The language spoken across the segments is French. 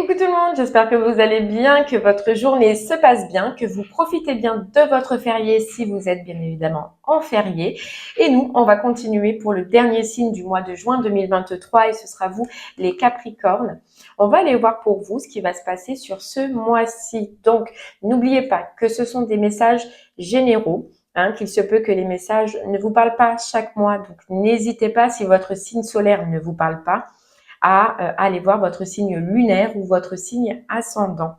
Coucou tout le monde, j'espère que vous allez bien, que votre journée se passe bien, que vous profitez bien de votre férié si vous êtes bien évidemment en férié. Et nous, on va continuer pour le dernier signe du mois de juin 2023 et ce sera vous, les Capricornes. On va aller voir pour vous ce qui va se passer sur ce mois-ci. Donc, n'oubliez pas que ce sont des messages généraux. Qu'il se peut que les messages ne vous parlent pas chaque mois. Donc, n'hésitez pas si votre signe solaire ne vous parle pas à aller voir votre signe lunaire ou votre signe ascendant.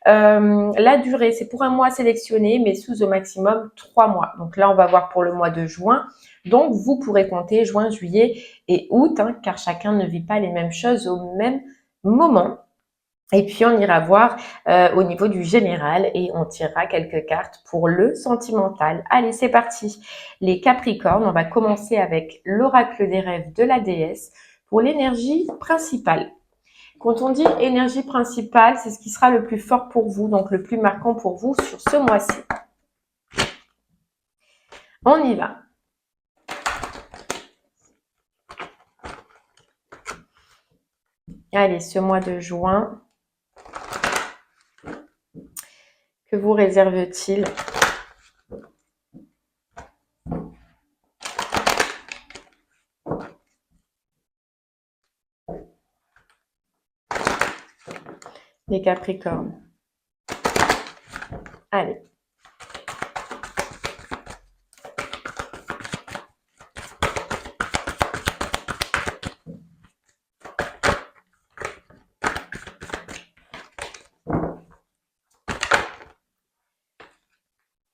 La durée, c'est pour un mois sélectionné, mais sous au maximum 3 mois. Donc là, on va voir pour le mois de juin. Donc, vous pourrez compter juin, juillet et août, car chacun ne vit pas les mêmes choses au même moment. Et puis, on ira voir au niveau du général et on tirera quelques cartes pour le sentimental. Allez, c'est parti. Les Capricornes, on va commencer avec l'oracle des rêves de la déesse pour l'énergie principale. Quand on dit énergie principale, c'est ce qui sera le plus fort pour vous, donc le plus marquant pour vous sur ce mois-ci. On y va. Allez, ce mois de juin, que vous réserve-t-il ? Les Capricornes. Allez.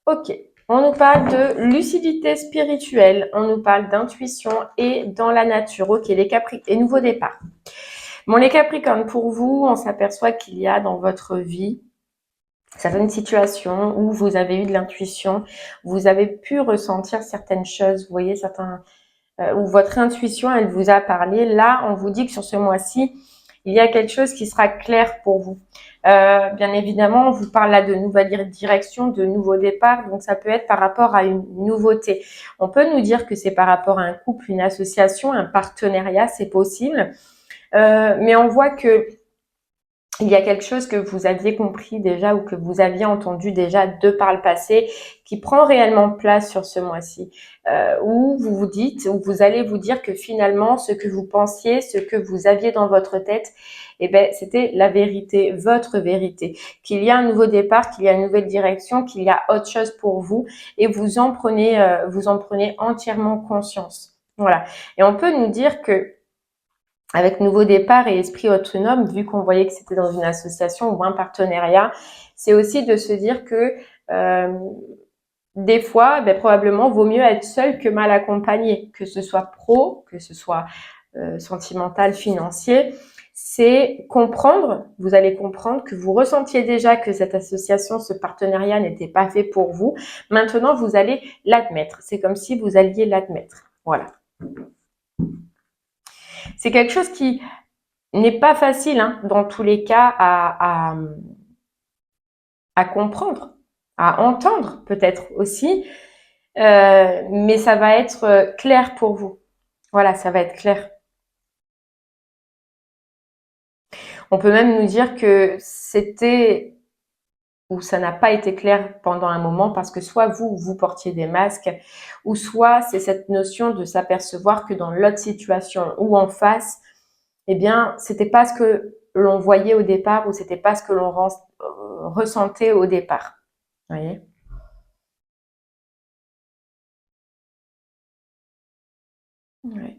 Ok, on nous parle de lucidité spirituelle, on nous parle d'intuition et dans la nature. Ok, les Capricornes et nouveau départ. Bon, les Capricornes, pour vous, on s'aperçoit qu'il y a dans votre vie certaines situations où vous avez eu de l'intuition, vous avez pu ressentir certaines choses, vous voyez, où votre intuition, elle vous a parlé. Là, on vous dit que sur ce mois-ci, il y a quelque chose qui sera clair pour vous. Bien évidemment, on vous parle là de nouvelles directions, de nouveaux départs, donc ça peut être par rapport à une nouveauté. On peut nous dire que c'est par rapport à un couple, une association, un partenariat, c'est possible. Mais on voit que il y a quelque chose que vous aviez compris déjà ou que vous aviez entendu déjà de par le passé qui prend réellement place sur ce mois-ci, où vous vous dites, où vous allez vous dire que finalement, ce que vous pensiez, ce que vous aviez dans votre tête, eh ben, c'était la vérité, votre vérité, qu'il y a un nouveau départ, qu'il y a une nouvelle direction, qu'il y a autre chose pour vous et vous en prenez entièrement conscience. Voilà. Et on peut nous dire que avec nouveau départ et esprit autonome, vu qu'on voyait que c'était dans une association ou un partenariat, c'est aussi de se dire que des fois, probablement, vaut mieux être seul que mal accompagné, que ce soit pro, que ce soit sentimental, financier. C'est comprendre, vous allez comprendre que vous ressentiez déjà que cette association, ce partenariat n'était pas fait pour vous. Maintenant, vous allez l'admettre. C'est comme si vous alliez l'admettre. Voilà. C'est quelque chose qui n'est pas facile, dans tous les cas, à comprendre, à entendre peut-être aussi, mais ça va être clair pour vous. Voilà, ça va être clair. On peut même nous dire que c'était ou ça n'a pas été clair pendant un moment parce que soit vous portiez des masques ou soit c'est cette notion de s'apercevoir que dans l'autre situation ou en face, eh bien, c'était pas ce que l'on voyait au départ ou c'était pas ce que l'on ressentait au départ. Vous voyez ? Ouais.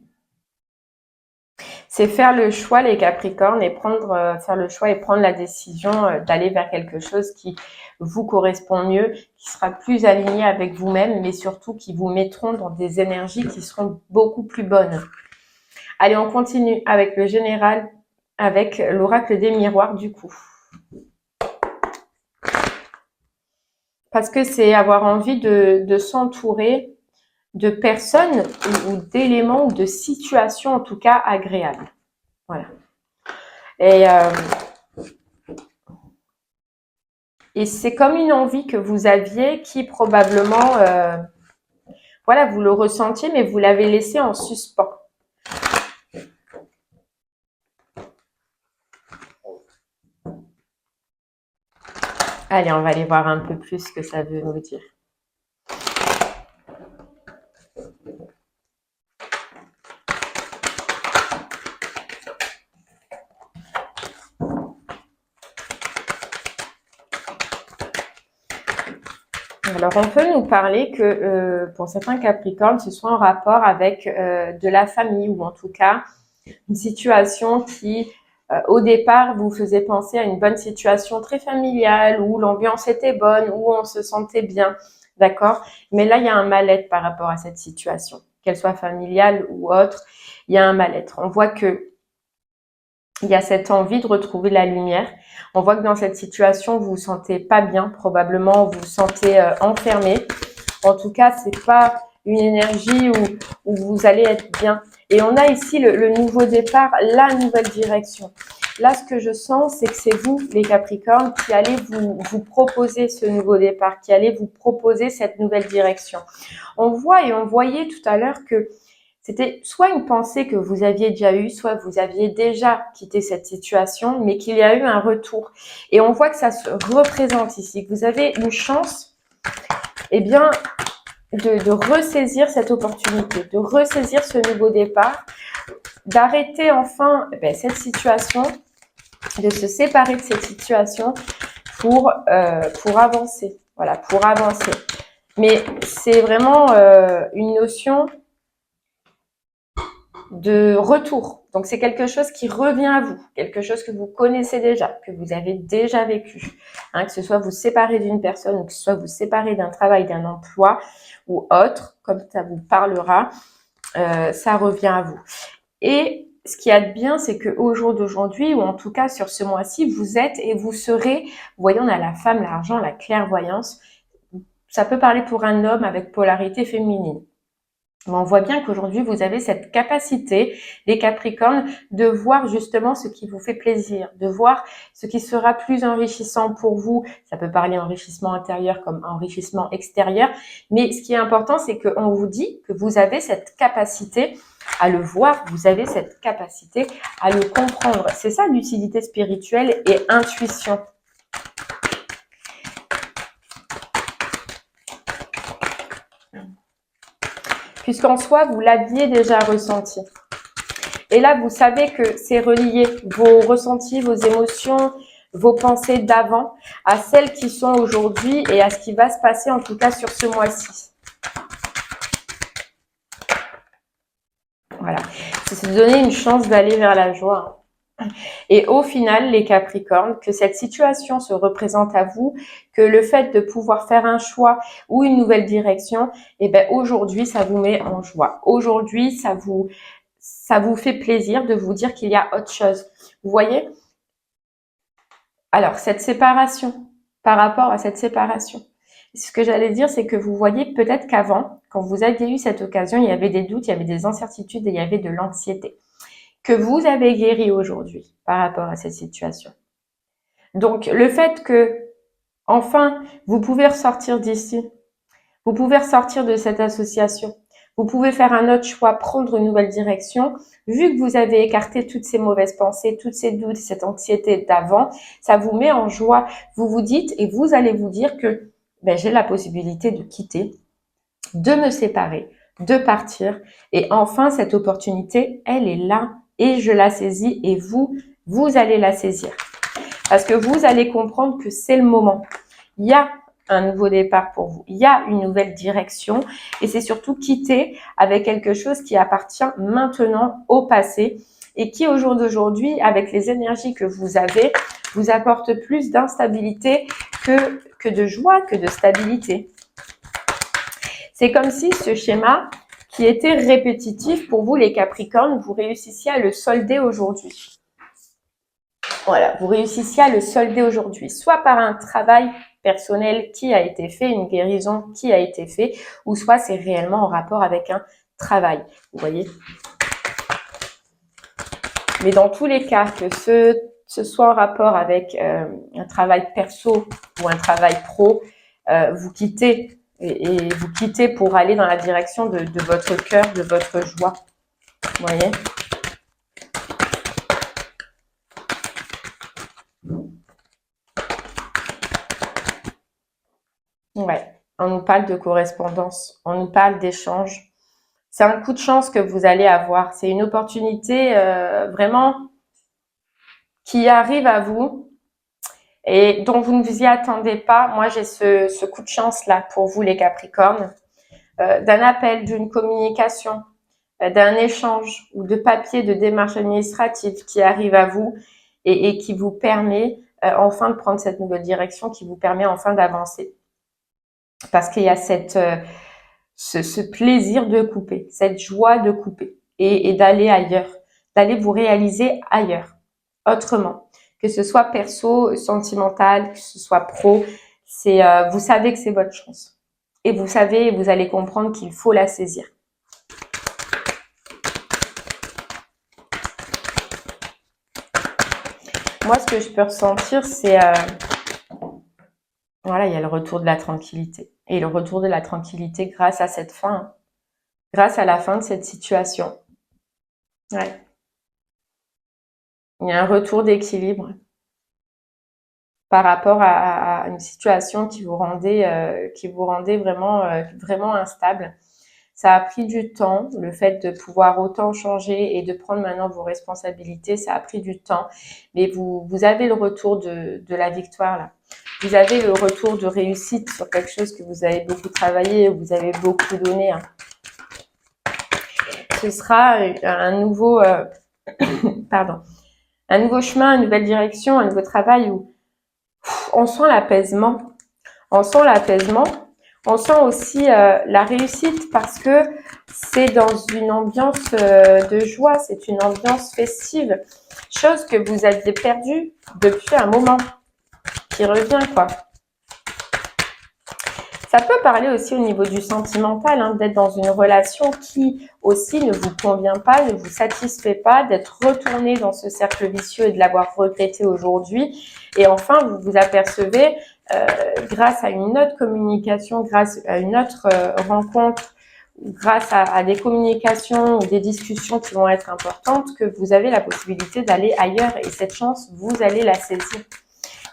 C'est faire le choix, les Capricornes, et faire le choix et prendre la décision d'aller vers quelque chose qui vous correspond mieux, qui sera plus aligné avec vous-même, mais surtout qui vous mettront dans des énergies qui seront beaucoup plus bonnes. Allez, on continue avec le général, avec l'oracle des miroirs du coup. Parce que c'est avoir envie de s'entourer de personnes ou d'éléments ou de situations en tout cas agréables. Voilà. Et c'est comme une envie que vous aviez qui probablement, voilà, vous le ressentiez, mais vous l'avez laissé en suspens. Allez, on va aller voir un peu plus ce que ça veut nous dire. Alors, on peut nous parler que pour certains Capricornes, ce soit en rapport avec de la famille ou en tout cas une situation qui, au départ, vous faisait penser à une bonne situation très familiale où l'ambiance était bonne, où on se sentait bien, d'accord? Mais là, il y a un mal-être par rapport à cette situation, qu'elle soit familiale ou autre, il y a un mal-être. On voit que il y a cette envie de retrouver la lumière. On voit que dans cette situation, vous vous sentez pas bien, probablement vous vous sentez enfermé. En tout cas, c'est pas une énergie où vous allez être bien. Et on a ici le nouveau départ, la nouvelle direction. Là, ce que je sens, c'est que c'est vous, les Capricornes, qui allez vous proposer ce nouveau départ, qui allez vous proposer cette nouvelle direction. On voit et on voyait tout à l'heure que c'était soit une pensée que vous aviez déjà eue, soit vous aviez déjà quitté cette situation, mais qu'il y a eu un retour. Et on voit que ça se représente ici, que vous avez une chance, eh bien, de ressaisir cette opportunité, de ressaisir ce nouveau départ, d'arrêter enfin cette situation, de se séparer de cette situation pour avancer. Voilà, pour avancer. Mais c'est vraiment une notion de retour. Donc, c'est quelque chose qui revient à vous, quelque chose que vous connaissez déjà, que vous avez déjà vécu. Hein, que ce soit vous séparer d'une personne ou que ce soit vous séparer d'un travail, d'un emploi ou autre, comme ça vous parlera, ça revient à vous. Et ce qui est bien, c'est qu'au jour d'aujourd'hui, ou en tout cas sur ce mois-ci, vous êtes et vous serez, vous voyez, on a la femme, l'argent, la clairvoyance. Ça peut parler pour un homme avec polarité féminine. Mais on voit bien qu'aujourd'hui, vous avez cette capacité, les Capricornes, de voir justement ce qui vous fait plaisir, de voir ce qui sera plus enrichissant pour vous. Ça peut parler enrichissement intérieur comme enrichissement extérieur. Mais ce qui est important, c'est qu'on vous dit que vous avez cette capacité à le voir, vous avez cette capacité à le comprendre. C'est ça l'utilité spirituelle et intuition. Puisqu'en soi, vous l'aviez déjà ressenti. Et là, vous savez que c'est relié, vos ressentis, vos émotions, vos pensées d'avant, à celles qui sont aujourd'hui et à ce qui va se passer en tout cas sur ce mois-ci. Voilà, c'est se donner une chance d'aller vers la joie. Et au final, les Capricornes, que cette situation se représente à vous, que le fait de pouvoir faire un choix ou une nouvelle direction, eh ben aujourd'hui, ça vous met en joie. Aujourd'hui, ça vous fait plaisir de vous dire qu'il y a autre chose. Vous voyez? Alors, cette séparation, par rapport à cette séparation, ce que j'allais dire, c'est que vous voyez peut-être qu'avant, quand vous aviez eu cette occasion, il y avait des doutes, il y avait des incertitudes et il y avait de l'anxiété que vous avez guéri aujourd'hui par rapport à cette situation. Donc, le fait que, enfin, vous pouvez ressortir d'ici, vous pouvez ressortir de cette association, vous pouvez faire un autre choix, prendre une nouvelle direction. Vu que vous avez écarté toutes ces mauvaises pensées, toutes ces doutes, cette anxiété d'avant, ça vous met en joie. Vous vous dites et vous allez vous dire que j'ai la possibilité de quitter, de me séparer, de partir. Et enfin, cette opportunité, elle est là et je la saisis et vous allez la saisir. Parce que vous allez comprendre que c'est le moment. Il y a un nouveau départ pour vous. Il y a une nouvelle direction et c'est surtout quitter avec quelque chose qui appartient maintenant au passé et qui au jour d'aujourd'hui, avec les énergies que vous avez, vous apporte plus d'instabilité que de joie, que de stabilité. C'est comme si ce schéma qui était répétitif pour vous les Capricornes, vous réussissiez à le solder aujourd'hui. Voilà, vous réussissiez à le solder aujourd'hui, soit par un travail personnel qui a été fait, une guérison qui a été faite, ou soit c'est réellement en rapport avec un travail, vous voyez. Mais dans tous les cas, que ce soit en rapport avec un travail perso ou un travail pro, vous quittez et vous quittez pour aller dans la direction de votre cœur, de votre joie, vous voyez. On nous parle de correspondance, on nous parle d'échange. C'est un coup de chance que vous allez avoir. C'est une opportunité vraiment qui arrive à vous et dont vous ne vous y attendez pas. Moi, j'ai ce coup de chance-là pour vous, les Capricornes, d'un appel, d'une communication, d'un échange ou de papier de démarche administrative qui arrive à vous et qui vous permet enfin de prendre cette nouvelle direction, qui vous permet enfin d'avancer. Parce qu'il y a ce plaisir de couper, cette joie de couper et d'aller ailleurs, d'aller vous réaliser ailleurs, autrement. Que ce soit perso, sentimental, que ce soit pro, vous savez que c'est votre chance. Et vous savez, vous allez comprendre qu'il faut la saisir. Moi, ce que je peux ressentir, c'est... voilà, il y a le retour de la tranquillité. Et le retour de la tranquillité grâce à cette fin. Grâce à la fin de cette situation. Ouais. Il y a un retour d'équilibre par rapport à une situation qui vous rendait vraiment, vraiment instable. Ça a pris du temps, le fait de pouvoir autant changer et de prendre maintenant vos responsabilités, ça a pris du temps. Mais vous avez le retour de la victoire là. Vous avez le retour de réussite sur quelque chose que vous avez beaucoup travaillé, vous avez beaucoup donné. Hein. Ce sera un nouveau, un nouveau chemin, une nouvelle direction, un nouveau travail où on sent l'apaisement. On sent l'apaisement. On sent aussi la réussite parce que c'est dans une ambiance de joie, c'est une ambiance festive. Chose que vous aviez perdue depuis un moment, qui revient quoi. Ça peut parler aussi au niveau du sentimental, hein, d'être dans une relation qui aussi ne vous convient pas, ne vous satisfait pas, d'être retourné dans ce cercle vicieux et de l'avoir regretté aujourd'hui. Et enfin, vous vous apercevez, grâce à une autre communication, grâce à une autre rencontre, grâce à des communications ou des discussions qui vont être importantes, que vous avez la possibilité d'aller ailleurs et cette chance, vous allez la saisir.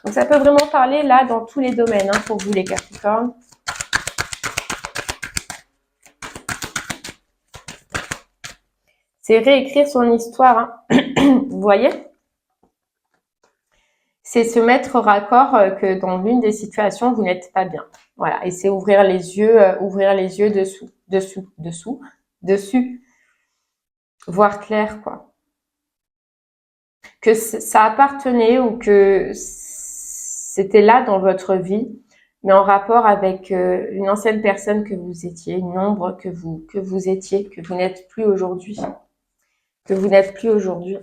Donc ça peut vraiment parler là dans tous les domaines hein, pour vous les Capricornes. C'est réécrire son histoire, hein. Vous voyez? C'est se mettre au raccord que dans l'une des situations, vous n'êtes pas bien. Voilà, et c'est ouvrir les yeux dessus, voir clair, quoi. Que ça appartenait ou que c'était là dans votre vie, mais en rapport avec une ancienne personne que vous étiez, une ombre que vous étiez, que vous n'êtes plus aujourd'hui. Que vous n'êtes plus aujourd'hui.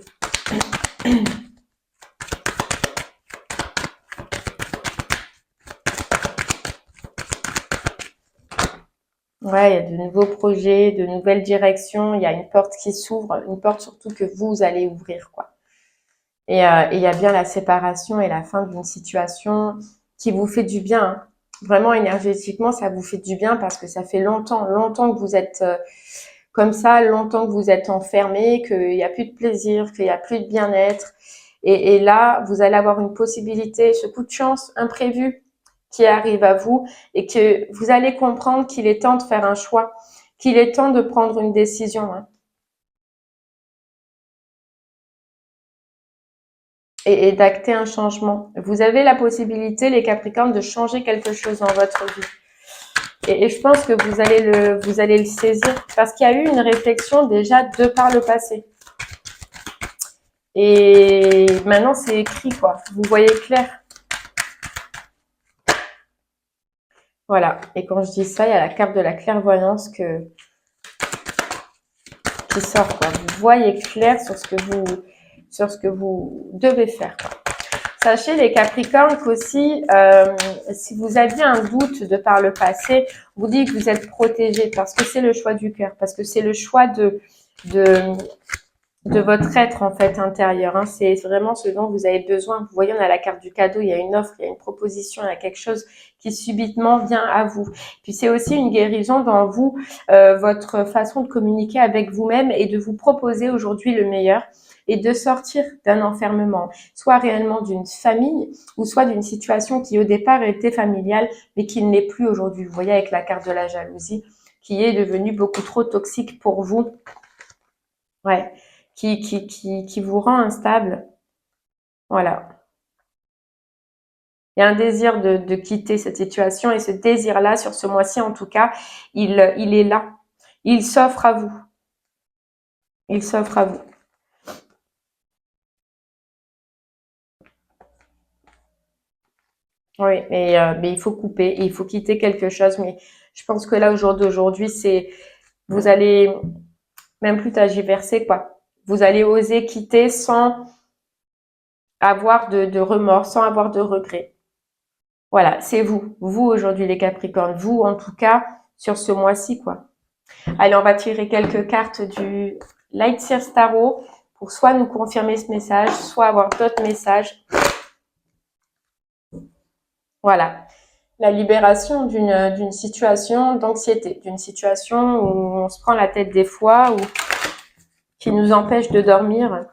Ouais, il y a de nouveaux projets, de nouvelles directions, il y a une porte qui s'ouvre, une porte surtout que vous allez ouvrir, quoi. Et il y a bien la séparation et la fin d'une situation qui vous fait du bien. Hein. Vraiment, énergétiquement, ça vous fait du bien parce que ça fait longtemps que vous êtes comme ça, longtemps que vous êtes enfermé, qu'il n'y a plus de plaisir, qu'il n'y a plus de bien-être. Et là, vous allez avoir une possibilité, ce coup de chance imprévu qui arrive à vous et que vous allez comprendre qu'il est temps de faire un choix, qu'il est temps de prendre une décision. Hein. Et d'acter un changement. Vous avez la possibilité, les Capricornes, de changer quelque chose dans votre vie. Et je pense que vous allez le saisir parce qu'il y a eu une réflexion déjà de par le passé. Et maintenant, c'est écrit, quoi. Vous voyez clair. Voilà. Et quand je dis ça, il y a la carte de la clairvoyance qui sort, quoi. Vous voyez clair sur ce que vous devez faire, quoi. Sachez les Capricornes qu'aussi, si vous aviez un doute de par le passé, vous dites que vous êtes protégé parce que c'est le choix du cœur, parce que c'est le choix de de votre être en fait intérieur. Hein. C'est vraiment ce dont vous avez besoin. Vous voyez, on a la carte du cadeau, il y a une offre, il y a une proposition, il y a quelque chose qui subitement vient à vous. Puis c'est aussi une guérison dans vous, votre façon de communiquer avec vous-même et de vous proposer aujourd'hui le meilleur et de sortir d'un enfermement, soit réellement d'une famille ou soit d'une situation qui au départ était familiale mais qui ne l'est plus aujourd'hui. Vous voyez avec la carte de la jalousie qui est devenue beaucoup trop toxique pour vous. Ouais, qui vous rend instable. Voilà. Il y a un désir de quitter cette situation et ce désir-là, sur ce mois-ci en tout cas, il est là. Il s'offre à vous. Il s'offre à vous. Oui, mais il faut couper, il faut quitter quelque chose. Mais je pense que là, au jour d'aujourd'hui, vous allez même plus tergiverser, quoi. Vous allez oser quitter sans avoir de remords, sans avoir de regrets. Voilà, c'est vous. Vous aujourd'hui les Capricornes. Vous en tout cas sur ce mois-ci quoi. Allez, on va tirer quelques cartes du Light Seers Tarot pour soit nous confirmer ce message, soit avoir d'autres messages. Voilà. La libération d'une situation d'anxiété, d'une situation où on se prend la tête des fois, ou qui nous empêche de dormir.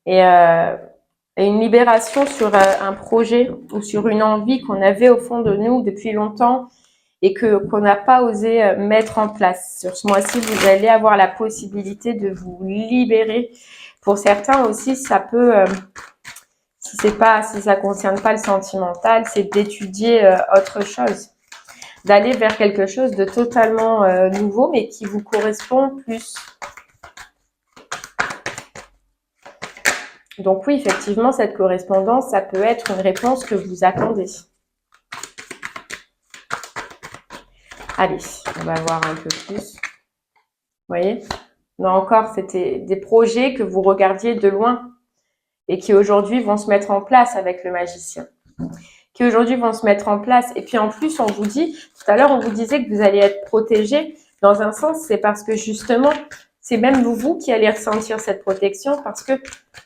Et une libération sur un projet ou sur une envie qu'on avait au fond de nous depuis longtemps et qu'on n'a pas osé mettre en place. Sur ce mois-ci, vous allez avoir la possibilité de vous libérer. Pour certains aussi, ça peut, si ça concerne pas le sentimental, c'est d'étudier autre chose, d'aller vers quelque chose de totalement nouveau, mais qui vous correspond plus. Donc oui, effectivement, cette correspondance, ça peut être une réponse que vous attendez. Allez, on va voir un peu plus. Vous voyez? Là encore, c'était des projets que vous regardiez de loin et qui aujourd'hui vont se mettre en place avec le magicien. Qui aujourd'hui vont se mettre en place. Et puis en plus, on vous dit, tout à l'heure, on vous disait que vous allez être protégé. Dans un sens, c'est parce que justement, c'est même vous qui allez ressentir cette protection parce que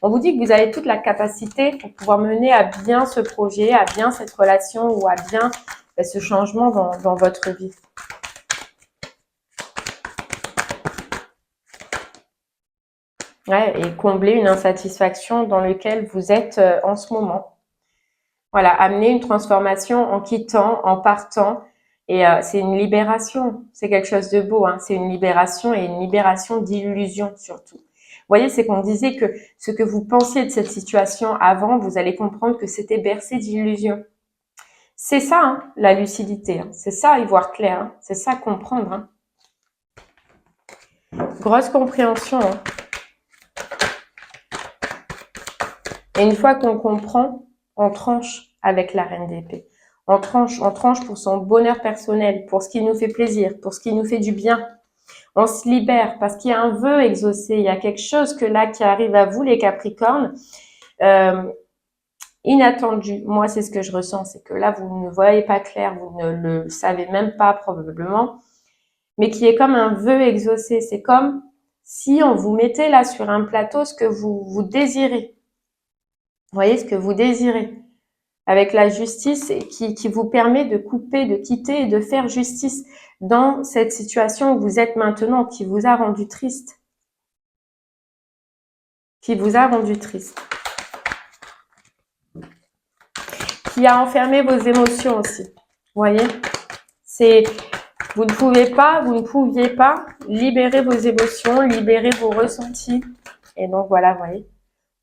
on vous dit que vous avez toute la capacité pour pouvoir mener à bien ce projet, à bien cette relation ou à bien ce changement dans votre vie. Ouais, et combler une insatisfaction dans laquelle vous êtes en ce moment. Voilà, amener une transformation en quittant, en partant. Et c'est une libération, c'est quelque chose de beau, hein. C'est une libération et une libération d'illusions surtout. Vous voyez, c'est qu'on disait que ce que vous pensiez de cette situation avant, vous allez comprendre que c'était bercé d'illusions. C'est ça, hein, la lucidité. Hein. C'est ça, y voir clair. Hein. C'est ça, comprendre. Hein. Grosse compréhension. Hein. Et une fois qu'on comprend, on tranche avec la reine d'épée. On tranche pour son bonheur personnel, pour ce qui nous fait plaisir, pour ce qui nous fait du bien. On se libère parce qu'il y a un vœu exaucé, il y a quelque chose que là qui arrive à vous les Capricornes, inattendu. Moi, c'est ce que je ressens, c'est que là, vous ne voyez pas clair, vous ne le savez même pas probablement, mais qui est comme un vœu exaucé. C'est comme si on vous mettait là sur un plateau ce que vous désirez. Vous voyez ce que vous désirez. Avec la justice qui vous permet de couper, de quitter et de faire justice dans cette situation où vous êtes maintenant, qui vous a rendu triste. Qui vous a rendu triste. Qui a enfermé vos émotions aussi. Vous voyez? Vous ne pouviez pas libérer vos émotions, libérer vos ressentis. Et donc voilà, vous voyez?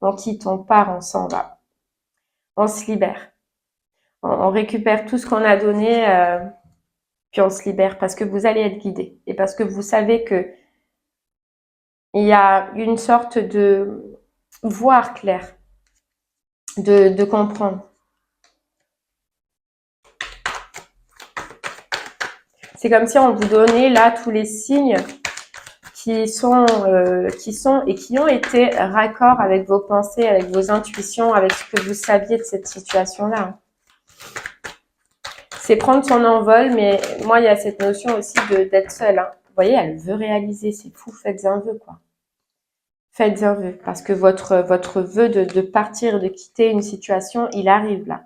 On quitte, on part, on s'en va. On se libère. On récupère tout ce qu'on a donné, puis on se libère parce que vous allez être guidé. Et parce que vous savez que il y a une sorte de voir clair, de comprendre. C'est comme si on vous donnait là tous les signes qui sont et qui ont été raccord avec vos pensées, avec vos intuitions, avec ce que vous saviez de cette situation-là. C'est prendre son envol, mais moi, il y a cette notion aussi d'être seule. Hein. Vous voyez, elle veut réaliser, c'est fou, faites un vœu, quoi. Faites un vœu, parce que votre vœu de partir, de quitter une situation, il arrive là.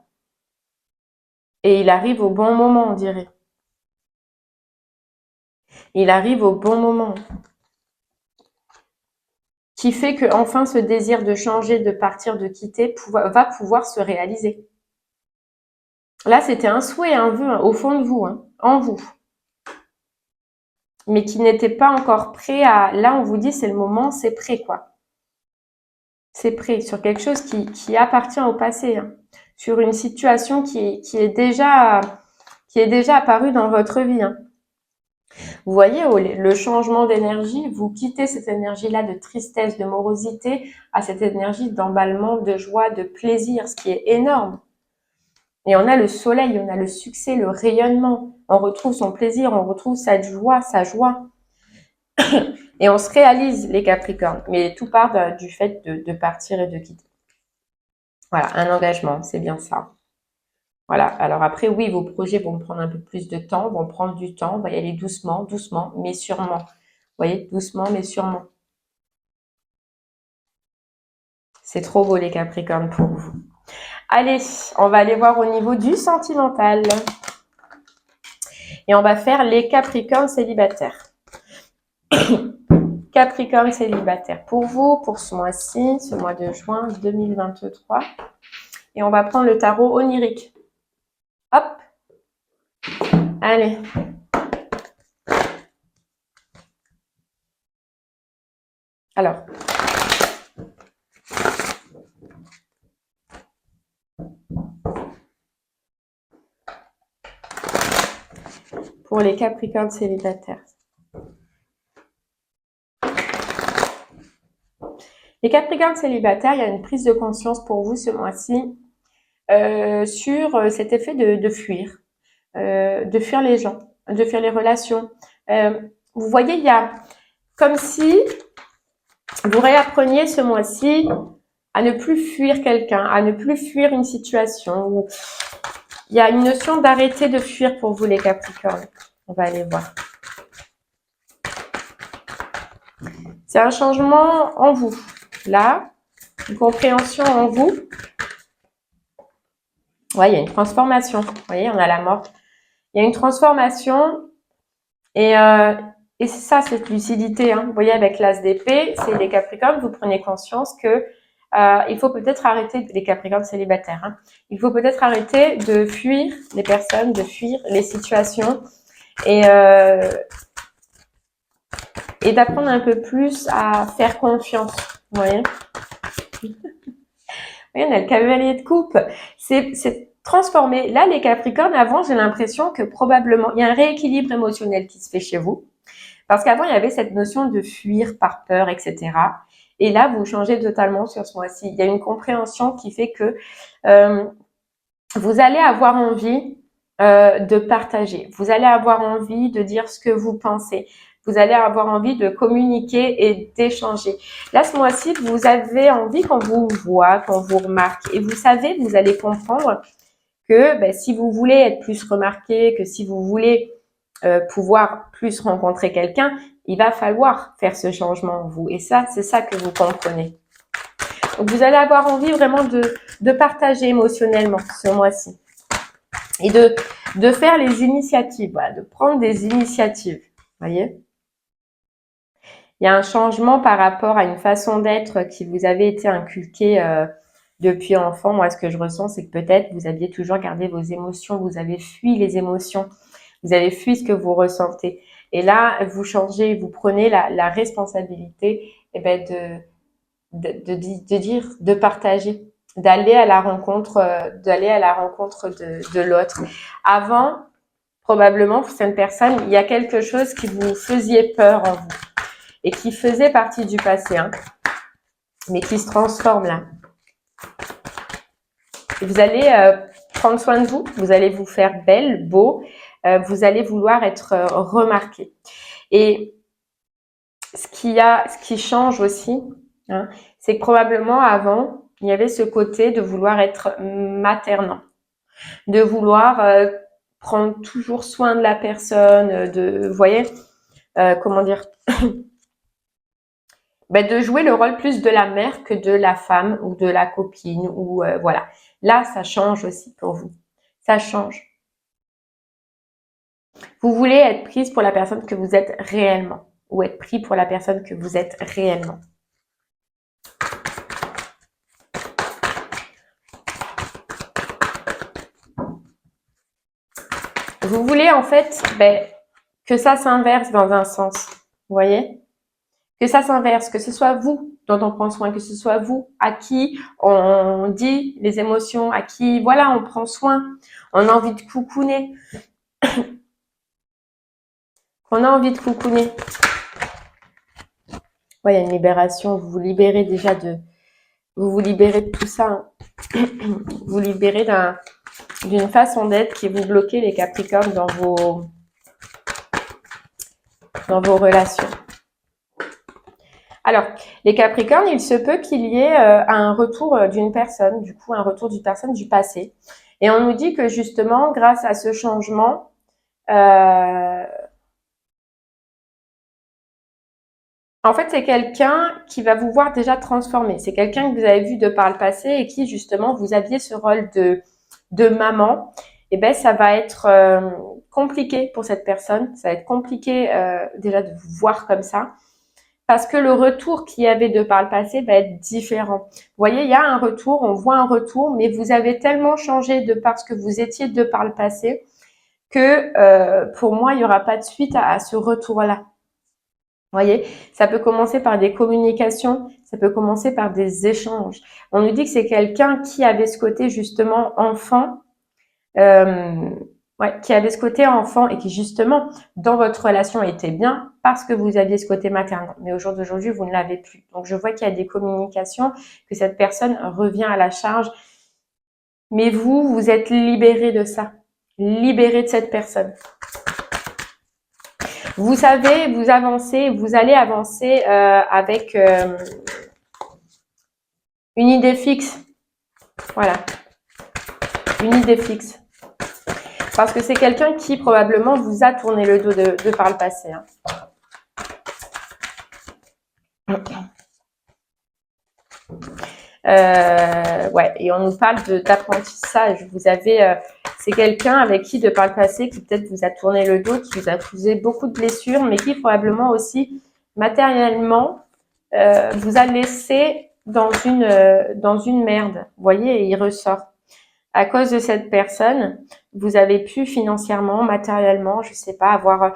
Et il arrive au bon moment, on dirait. Il arrive au bon moment. Qui fait que enfin ce désir de changer, de partir, de quitter va pouvoir se réaliser. Là, c'était un souhait, un vœu, au fond de vous, en vous. Mais qui n'était pas encore prêt à... Là, on vous dit, c'est le moment, c'est prêt, quoi. C'est prêt sur quelque chose qui appartient au passé. Sur une situation qui est déjà apparue dans votre vie. Vous voyez, le changement d'énergie, vous quittez cette énergie-là de tristesse, de morosité, à cette énergie d'emballement, de joie, de plaisir, ce qui est énorme. Et on a le soleil, on a le succès, le rayonnement. On retrouve son plaisir, on retrouve sa joie, Et on se réalise, les Capricornes. Mais tout part du fait de partir et de quitter. Voilà, un engagement, c'est bien ça. Voilà, alors après, oui, vos projets vont prendre un peu plus de temps, vont prendre du temps, on va y aller doucement, doucement, mais sûrement. Vous voyez, doucement, mais sûrement. C'est trop beau, les Capricornes, pour vous. Allez, on va aller voir au niveau du sentimental. Et on va faire les Capricornes célibataires. Capricorne célibataire pour vous, pour ce mois-ci, ce mois de juin 2023. Et on va prendre le tarot onirique. Hop. Allez. Alors. Pour les Capricornes célibataires. Les Capricornes célibataires, il y a une prise de conscience pour vous ce mois-ci sur cet effet de fuir les gens, de fuir les relations. Vous voyez, il y a comme si vous réappreniez ce mois-ci à ne plus fuir quelqu'un, à ne plus fuir une situation. Où il y a une notion d'arrêter de fuir pour vous, les Capricornes. On va aller voir. C'est un changement en vous. Là, une compréhension en vous. Ouais, il y a une transformation. Vous voyez, on a la mort. Il y a une transformation et c'est ça, cette lucidité. Vous voyez, avec l'as d'épée, c'est les Capricornes, vous prenez conscience que il faut peut-être arrêter, les Capricornes célibataires, il faut peut-être arrêter de fuir les personnes, de fuir les situations et d'apprendre un peu plus à faire confiance. Vous voyez? Oui, on a le cavalier de coupe. C'est transformé. Là, les Capricornes, avant, j'ai l'impression que probablement, il y a un rééquilibre émotionnel qui se fait chez vous. Parce qu'avant, il y avait cette notion de fuir par peur, etc. Et là, vous changez totalement sur ce mois-ci. Il y a une compréhension qui fait que vous allez avoir envie de partager. Vous allez avoir envie de dire ce que vous pensez. Vous allez avoir envie de communiquer et d'échanger. Là, ce mois-ci, vous avez envie qu'on vous voit, qu'on vous remarque. Et vous savez, vous allez comprendre que si vous voulez être plus remarqué, que si vous voulez pouvoir plus rencontrer quelqu'un, il va falloir faire ce changement en vous. Et ça, c'est ça que vous comprenez. Donc, vous allez avoir envie vraiment de partager émotionnellement ce mois-ci. Et de faire les initiatives, voilà, de prendre des initiatives. Vous voyez ? Il y a un changement par rapport à une façon d'être qui vous avait été inculquée depuis enfant. Moi, ce que je ressens, c'est que peut-être vous aviez toujours gardé vos émotions, vous avez fui les émotions, vous avez fui ce que vous ressentez. Et là, vous changez, vous prenez la responsabilité de dire, de partager, d'aller à la rencontre de l'autre. Avant, probablement, pour cette personne, il y a quelque chose qui vous faisait peur en vous et qui faisait partie du passé, mais qui se transforme là. Vous allez prendre soin de vous, vous allez vous faire belle, beau, vous allez vouloir être remarqué. Et ce qui change aussi, c'est que probablement avant, il y avait ce côté de vouloir être maternant, de vouloir prendre toujours soin de la personne, vous voyez, comment dire. de jouer le rôle plus de la mère que de la femme ou de la copine ou voilà. Là, ça change aussi pour vous. Ça change. Vous voulez être prise pour la personne que vous êtes réellement ou être pris pour la personne que vous êtes réellement. Vous voulez en fait que ça s'inverse dans un sens. Vous voyez? Que ça s'inverse, que ce soit vous dont on prend soin, que ce soit vous à qui on dit les émotions, à qui, voilà, on prend soin, on a envie de coucouner. On a envie de coucouner. Ouais, il y a une libération, vous vous libérez déjà vous vous libérez de tout ça. Vous vous libérez d'une façon d'être qui vous bloquez les Capricornes dans vos relations. Alors, les Capricornes, il se peut qu'il y ait un retour d'une personne, du coup, un retour d'une personne du passé. Et on nous dit que justement, grâce à ce changement, en fait, c'est quelqu'un qui va vous voir déjà transformé. C'est quelqu'un que vous avez vu de par le passé et qui, justement, vous aviez ce rôle de maman. Et ben, ça va être compliqué pour cette personne. Ça va être compliqué déjà de vous voir comme ça. Parce que le retour qu'il y avait de par le passé va être différent. Vous voyez, il y a un retour, on voit un retour, mais vous avez tellement changé de par ce que vous étiez de par le passé que pour moi, il n'y aura pas de suite à ce retour-là. Vous voyez, ça peut commencer par des communications, ça peut commencer par des échanges. On nous dit que c'est quelqu'un qui avait ce côté justement enfant, qui avait ce côté enfant et qui justement dans votre relation était bien parce que vous aviez ce côté maternel. Mais au jour d'aujourd'hui, vous ne l'avez plus. Donc je vois qu'il y a des communications, que cette personne revient à la charge. Mais vous êtes libéré de ça, libéré de cette personne. Vous savez, vous avancez, vous allez avancer avec une idée fixe. Voilà, une idée fixe. Parce que c'est quelqu'un qui probablement vous a tourné le dos de par le passé. Hein. Ouais, et on nous parle d'apprentissage. Vous avez, c'est quelqu'un avec qui, de par le passé, qui peut-être vous a tourné le dos, qui vous a causé beaucoup de blessures, mais qui probablement aussi matériellement vous a laissé dans une merde. Vous voyez, et il ressort. À cause de cette personne, vous avez pu financièrement, matériellement, je sais pas, avoir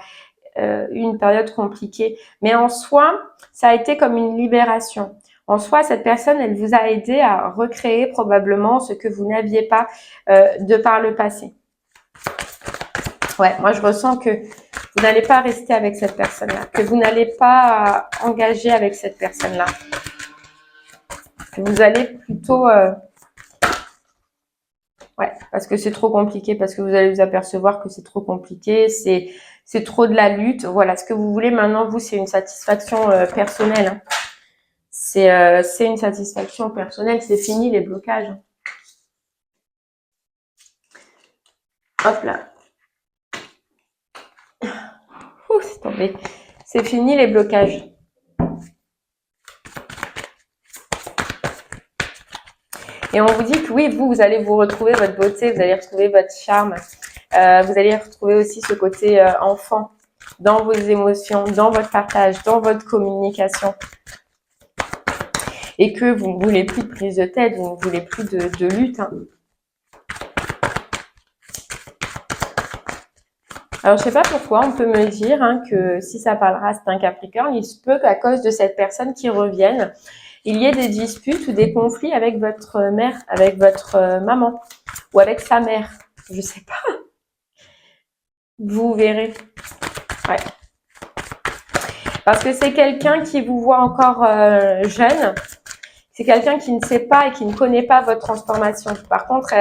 une période compliquée. Mais en soi, ça a été comme une libération. En soi, cette personne, elle vous a aidé à recréer probablement ce que vous n'aviez pas de par le passé. Ouais, moi je ressens que vous n'allez pas rester avec cette personne-là, que vous n'allez pas engager avec cette personne-là. Que vous allez plutôt... ouais, parce que c'est trop compliqué, parce que vous allez vous apercevoir que c'est trop compliqué, c'est trop de la lutte. Voilà, ce que vous voulez maintenant, vous, c'est une satisfaction personnelle. Hein. C'est une satisfaction personnelle, c'est fini les blocages. Hop là. Ouh, c'est tombé. C'est fini les blocages. Et on vous dit que oui, vous allez vous retrouver votre beauté, vous allez retrouver votre charme. Vous allez retrouver aussi ce côté enfant dans vos émotions, dans votre partage, dans votre communication. Et que vous ne voulez plus de prise de tête, vous ne voulez plus de lutte. Hein. Alors, je sais pas pourquoi, on peut me dire hein, que si ça parlera, c'est un Capricorne, il se peut qu'à cause de cette personne qui revienne, il y ait des disputes ou des conflits avec votre mère, avec votre maman ou avec sa mère. Je sais pas. Vous verrez. Ouais. Parce que c'est quelqu'un qui vous voit encore jeune. C'est quelqu'un qui ne sait pas et qui ne connaît pas votre transformation. Par contre,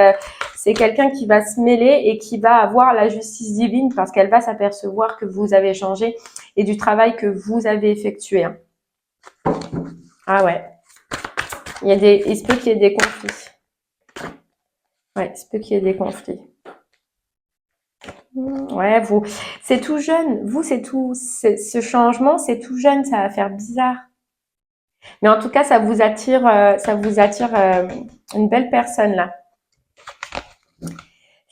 c'est quelqu'un qui va se mêler et qui va avoir la justice divine parce qu'elle va s'apercevoir que vous avez changé et du travail que vous avez effectué. Hein. Ah ouais. Il se peut qu'il y ait des conflits. Ouais, il se peut qu'il y ait des conflits. Ouais, c'est tout jeune. Vous, c'est tout, ce changement, c'est tout jeune, ça va faire bizarre. Mais en tout cas, ça vous attire une belle personne là.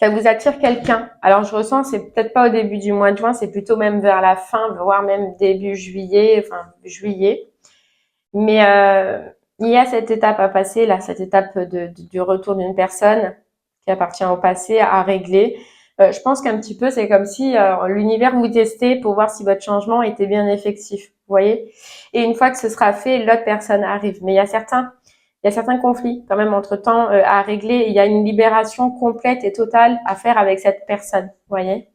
Ça vous attire quelqu'un. Alors, je ressens, c'est peut-être pas au début du mois de juin, c'est plutôt même vers la fin, voire même début juillet, enfin juillet. Mais il y a cette étape à passer, là, cette étape du retour d'une personne qui appartient au passé à régler. Je pense qu'un petit peu, c'est comme si l'univers vous testait pour voir si votre changement était bien effectif. Vous voyez? Et une fois que ce sera fait, l'autre personne arrive. Mais il y a certains conflits quand même entre-temps à régler. Il y a une libération complète et totale à faire avec cette personne. Vous voyez?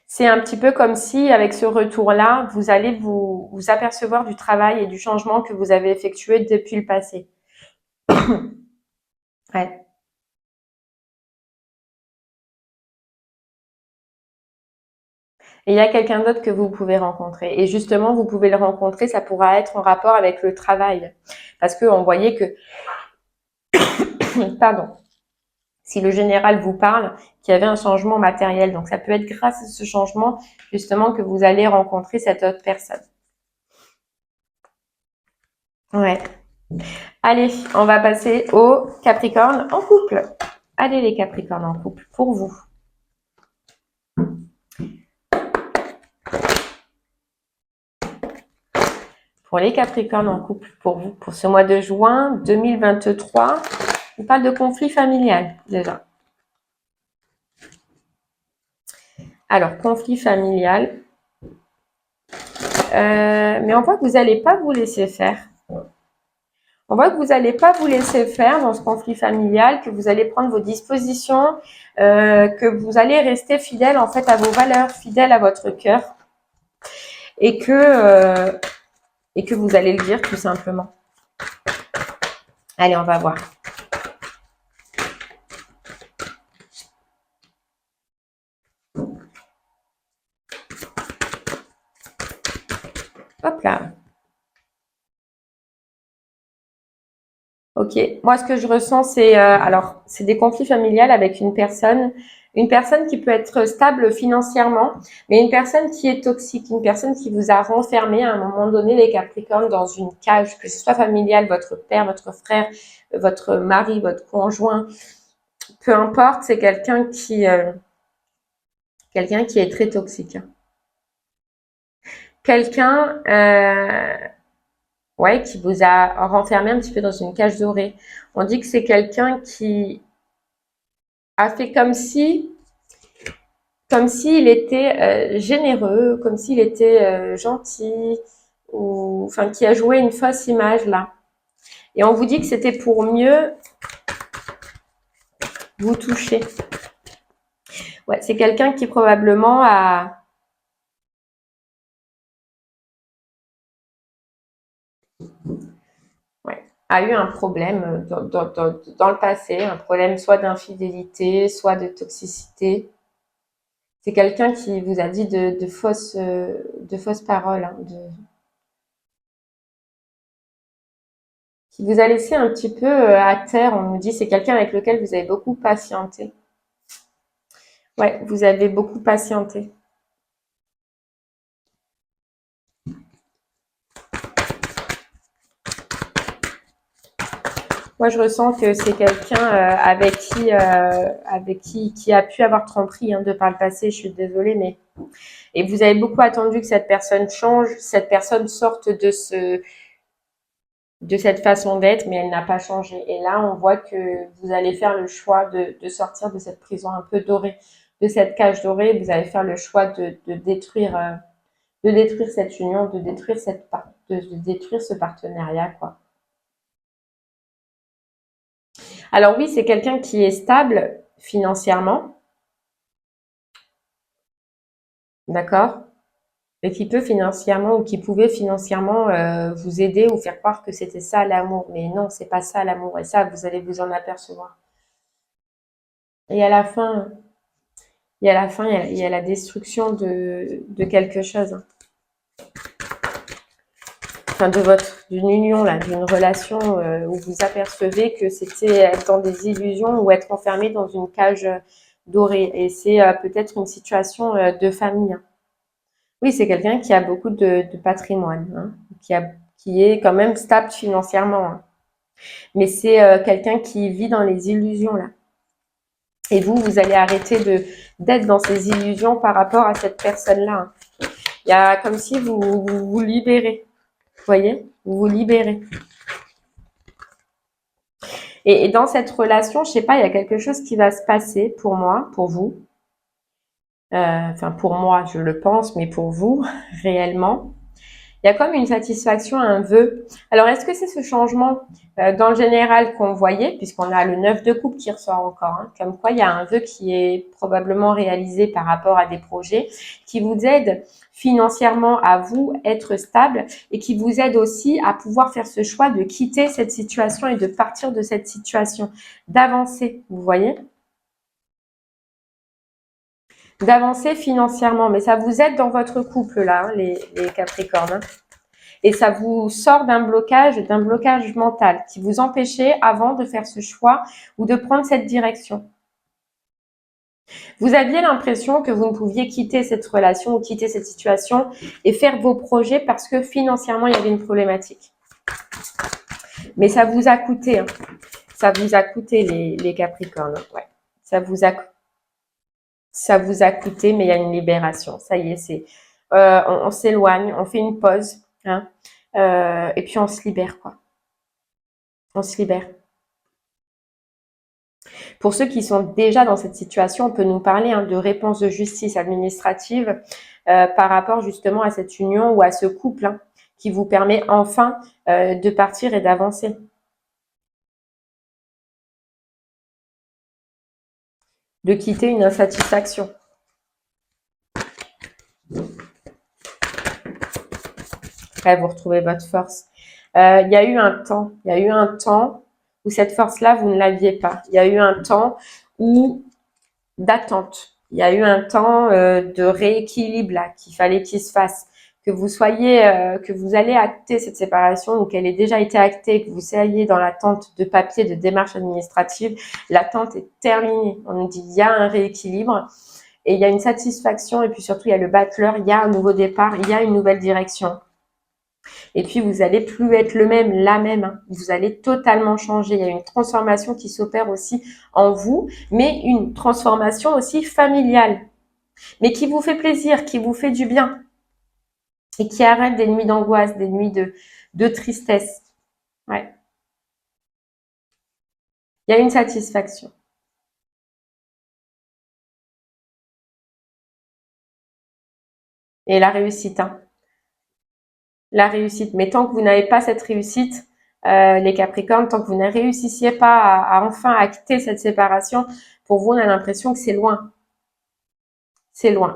C'est un petit peu comme si, avec ce retour-là, vous allez vous apercevoir du travail et du changement que vous avez effectué depuis le passé. Ouais. Et il y a quelqu'un d'autre que vous pouvez rencontrer. Et justement, vous pouvez le rencontrer, ça pourra être en rapport avec le travail. Parce que on voyait que, pardon, si le général vous parle, qu'il y avait un changement matériel. Donc, ça peut être grâce à ce changement, justement, que vous allez rencontrer cette autre personne. Ouais. Allez, on va passer au Capricorne en couple. Allez, les Capricornes en couple, pour vous. Pour les Capricornes en couple, pour vous, pour ce mois de juin 2023, on parle de conflit familial, déjà. Alors, conflit familial. Mais on voit que vous n'allez pas vous laisser faire. On voit que vous n'allez pas vous laisser faire dans ce conflit familial, que vous allez prendre vos dispositions, que vous allez rester fidèle en fait à vos valeurs, fidèle à votre cœur, et que vous allez le dire tout simplement. Allez, on va voir. Hop là. Ok. Moi, ce que je ressens, c'est alors, c'est des conflits familiales avec une personne qui peut être stable financièrement, mais une personne qui est toxique, une personne qui vous a renfermé à un moment donné, les Capricornes, dans une cage, que ce soit familiale, votre père, votre frère, votre mari, votre conjoint, peu importe, c'est quelqu'un qui est très toxique. Quelqu'un ouais, qui vous a renfermé un petit peu dans une cage dorée. On dit que c'est quelqu'un qui a fait comme s'il était généreux, comme s'il était gentil, ou enfin qui a joué une fausse image là. Et on vous dit que c'était pour mieux vous toucher. Ouais, c'est quelqu'un qui probablement a eu un problème dans le passé, un problème soit d'infidélité, soit de toxicité. C'est quelqu'un qui vous a dit de fausses paroles, hein, qui vous a laissé un petit peu à terre. On nous dit c'est quelqu'un avec lequel vous avez beaucoup patienté. Ouais, vous avez beaucoup patienté. Moi, je ressens que c'est quelqu'un qui a pu avoir tromperie hein, de par le passé. Je suis désolée, mais et vous avez beaucoup attendu que cette personne change, cette personne sorte de cette façon d'être, mais elle n'a pas changé. Et là, on voit que vous allez faire le choix de sortir de cette prison un peu dorée, de cette cage dorée. Vous allez faire le choix de détruire cette union, de détruire ce partenariat, quoi. Alors oui, c'est quelqu'un qui est stable financièrement, d'accord, et qui peut financièrement ou qui pouvait financièrement vous aider ou faire croire que c'était ça l'amour. Mais non, c'est pas ça l'amour. Et ça, vous allez vous en apercevoir. Et à la fin, il y a la destruction de quelque chose. Hein. Enfin, d'une union là, d'une relation où vous apercevez que c'était être dans des illusions ou être enfermé dans une cage dorée. Et c'est peut-être une situation de famille. Hein. Oui, c'est quelqu'un qui a beaucoup de patrimoine, hein, qui est quand même stable financièrement, hein. Mais c'est quelqu'un qui vit dans les illusions là. Et vous allez arrêter d'être dans ces illusions par rapport à cette personne-là, hein. Il y a comme si vous libérez, vous voyez, vous vous libérez. Et dans cette relation, je sais pas, il y a quelque chose qui va se passer pour moi, pour vous. Enfin, pour moi, je le pense, mais pour vous, réellement. Il y a comme une satisfaction, un vœu. Alors, est-ce que c'est ce changement dans le général qu'on voyait, puisqu'on a le 9 de coupe qui ressort encore, hein, comme quoi il y a un vœu qui est probablement réalisé par rapport à des projets qui vous aident financièrement à vous être stable et qui vous aident aussi à pouvoir faire ce choix de quitter cette situation et de partir de cette situation, d'avancer, vous voyez, d'avancer financièrement. Mais ça vous aide dans votre couple là, hein, les Capricornes, hein. Et ça vous sort d'un blocage mental qui vous empêchait avant de faire ce choix ou de prendre cette direction. Vous aviez l'impression que vous ne pouviez quitter cette relation ou quitter cette situation et faire vos projets parce que financièrement, il y avait une problématique. Mais ça vous a coûté, hein. Ça vous a coûté les Capricornes, hein. Ouais. Ça vous a coûté, mais il y a une libération. Ça y est, on s'éloigne, on fait une pause, hein, et puis on se libère, quoi. On se libère. Pour ceux qui sont déjà dans cette situation, on peut nous parler, hein, de réponse de justice administrative par rapport justement à cette union ou à ce couple, hein, qui vous permet enfin de partir et d'avancer, de quitter une insatisfaction. Après, vous retrouvez votre force. Il y a eu un temps où cette force-là, vous ne l'aviez pas. Il y a eu un temps où d'attente. Il y a eu un temps de rééquilibre là qu'il fallait qu'il se fasse. Que vous soyez, que vous allez acter cette séparation ou qu'elle ait déjà été actée, que vous soyez dans l'attente de papier, de démarche administrative, l'attente est terminée. On nous dit il y a un rééquilibre et il y a une satisfaction et puis surtout il y a le battleur, il y a un nouveau départ, il y a une nouvelle direction. Et puis, vous allez plus être le même, la même, hein. Vous allez totalement changer. Il y a une transformation qui s'opère aussi en vous, mais une transformation aussi familiale, mais qui vous fait plaisir, qui vous fait du bien et qui arrête des nuits d'angoisse, des nuits de tristesse. Ouais. Il y a une satisfaction. Et la réussite, hein. La réussite. Mais tant que vous n'avez pas cette réussite, les Capricornes, tant que vous ne réussissiez pas à enfin acter cette séparation, pour vous, on a l'impression que c'est loin. C'est loin.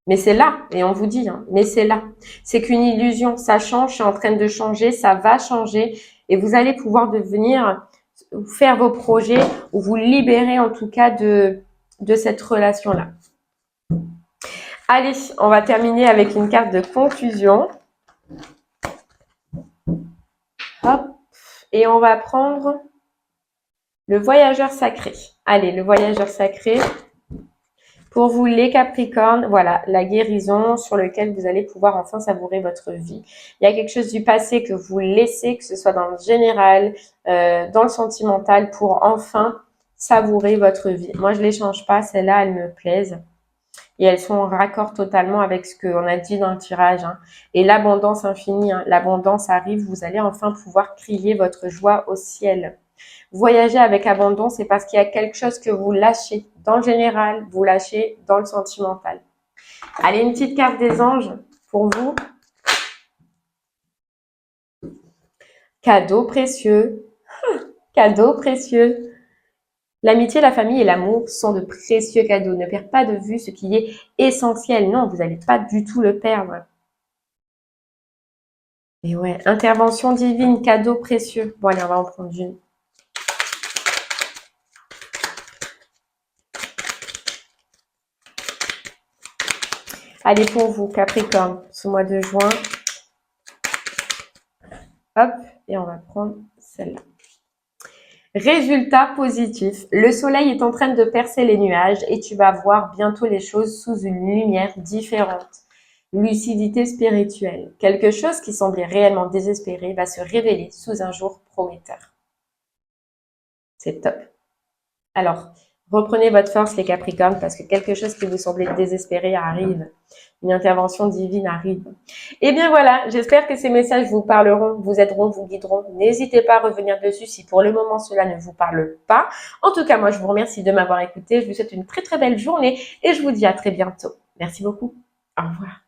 Mais c'est là, et on vous dit, hein, mais c'est là. C'est qu'une illusion, ça change, c'est en train de changer, ça va changer, et vous allez pouvoir devenir, faire vos projets, ou vous libérer en tout cas de cette relation-là. Allez, on va terminer avec une carte de conclusion. Hop, et on va prendre le voyageur sacré. Allez, le voyageur sacré. Pour vous, les Capricornes, voilà, la guérison sur laquelle vous allez pouvoir enfin savourer votre vie. Il y a quelque chose du passé que vous laissez, que ce soit dans le général, dans le sentimental, pour enfin savourer votre vie. Moi, je les change pas, celles-là, elles me plaisent. Et elles sont en raccord totalement avec ce qu'on a dit dans le tirage, hein. Et l'abondance infinie, hein, l'abondance arrive, vous allez enfin pouvoir crier votre joie au ciel. Voyager avec abondance, c'est parce qu'il y a quelque chose que vous lâchez dans le général, vous lâchez dans le sentimental. Allez, une petite carte des anges pour vous. Cadeau précieux. Cadeau précieux. L'amitié, la famille et l'amour sont de précieux cadeaux. Ne perdez pas de vue ce qui est essentiel. Non, vous n'allez pas du tout le perdre. Et ouais, intervention divine, cadeau précieux. Bon, allez, on va en prendre une. Allez, pour vous, Capricorne, ce mois de juin. Hop, et on va prendre celle-là. Résultat positif. Le soleil est en train de percer les nuages et tu vas voir bientôt les choses sous une lumière différente. Lucidité spirituelle. Quelque chose qui semblait réellement désespéré va se révéler sous un jour prometteur. C'est top. Alors, reprenez votre force les Capricornes parce que quelque chose qui vous semblait désespéré arrive. Une intervention divine arrive. Et bien voilà, j'espère que ces messages vous parleront, vous aideront, vous guideront. N'hésitez pas à revenir dessus si pour le moment cela ne vous parle pas. En tout cas, moi je vous remercie de m'avoir écouté. Je vous souhaite une très très belle journée et je vous dis à très bientôt. Merci beaucoup. Au revoir.